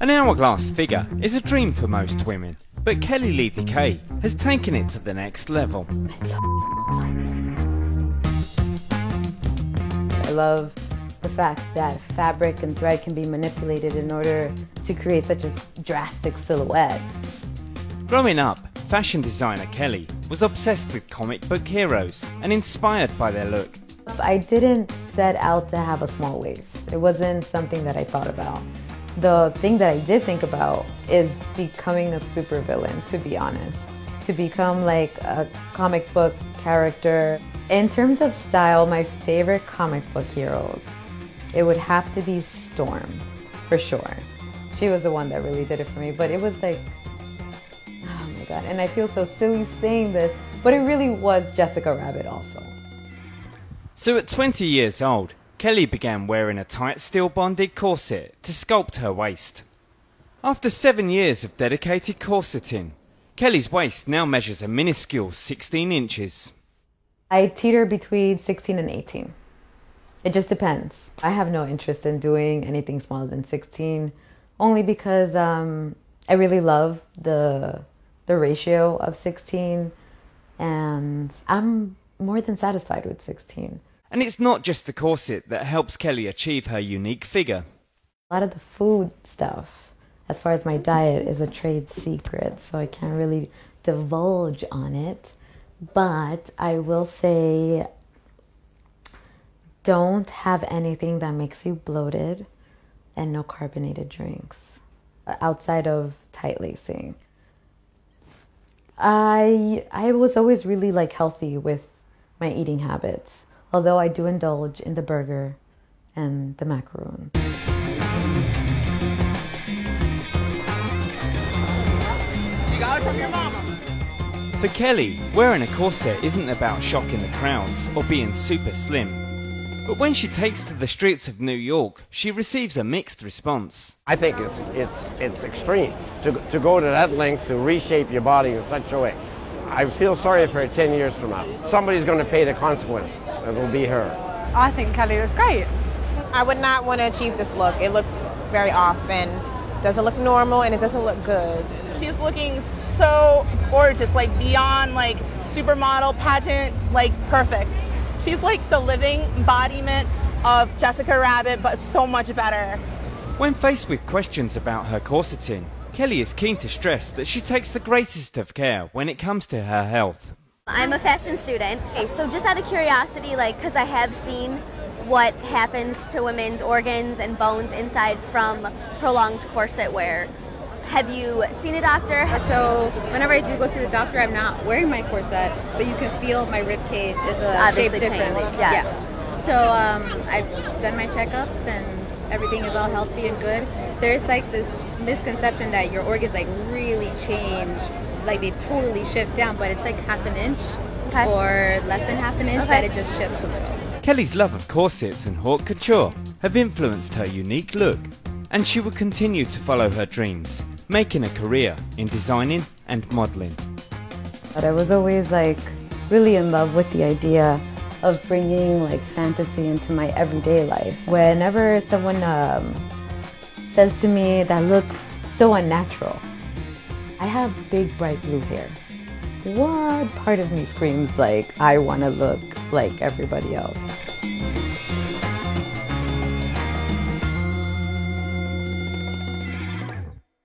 An hourglass figure is a dream for most women, but Kelly Lee Decay has taken it to the next level. I love the fact that fabric and thread can be manipulated in order to create such a drastic silhouette. Growing up, fashion designer Kelly was obsessed with comic book heroes and inspired by their look. I didn't set out to have a small waist. It wasn't something that I thought about. The thing that I did think about is becoming a supervillain, to be honest. To become like a comic book character. In terms of style, my favorite comic book heroes, it would have to be Storm, for sure. She was the one that really did it for me, but it was like, oh my God, and I feel so silly saying this, but it really was Jessica Rabbit also. So at 20 years old, Kelly began wearing a tight steel-bonded corset to sculpt her waist. After 7 years of dedicated corseting, Kelly's waist now measures a minuscule 16 inches. I teeter between 16 and 18. It just depends. I have no interest in doing anything smaller than 16, only because I really love the ratio of 16, and I'm more than satisfied with 16. And it's not just the corset that helps Kelly achieve her unique figure. A lot of the food stuff, as far as my diet, is a trade secret, so I can't really divulge on it. But I will say, don't have anything that makes you bloated, and no carbonated drinks outside of tight lacing. I was always really like healthy with my eating habits, although I do indulge in the burger and the macaroon. You got it from your mama. For Kelly, wearing a corset isn't about shocking the crowds or being super slim. But when she takes to the streets of New York, she receives a mixed response. I think it's extreme to go to that length to reshape your body in such a way. I feel sorry for her 10 years from now. Somebody's going to pay the consequences. It will be her. I think Kelly looks great. I would not want to achieve this look. It looks very off and doesn't look normal, and it doesn't look good. She's looking so gorgeous, like beyond like supermodel pageant, like perfect. She's like the living embodiment of Jessica Rabbit, but so much better. When faced with questions about her corseting, Kelly is keen to stress that she takes the greatest of care when it comes to her health. I'm a fashion student. Okay, so just out of curiosity, because I have seen what happens to women's organs and bones inside from prolonged corset wear. Have you seen a doctor? So whenever I do go to the doctor, I'm not wearing my corset, but you can feel my rib cage is shaped differently. Yes. Yeah. So I've done my checkups and everything is all healthy and good. There's like this misconception that your organs like really change, like they totally shift down, but it's like half an inch or less than half an inch that it just shifts a little. Kelly's love of corsets and haute couture have influenced her unique look, and she will continue to follow her dreams, making a career in designing and modeling. But I was always like really in love with the idea of bringing like fantasy into my everyday life. Whenever someone says to me that looks so unnatural, I have big bright blue hair. What part of me screams like I want to look like everybody else?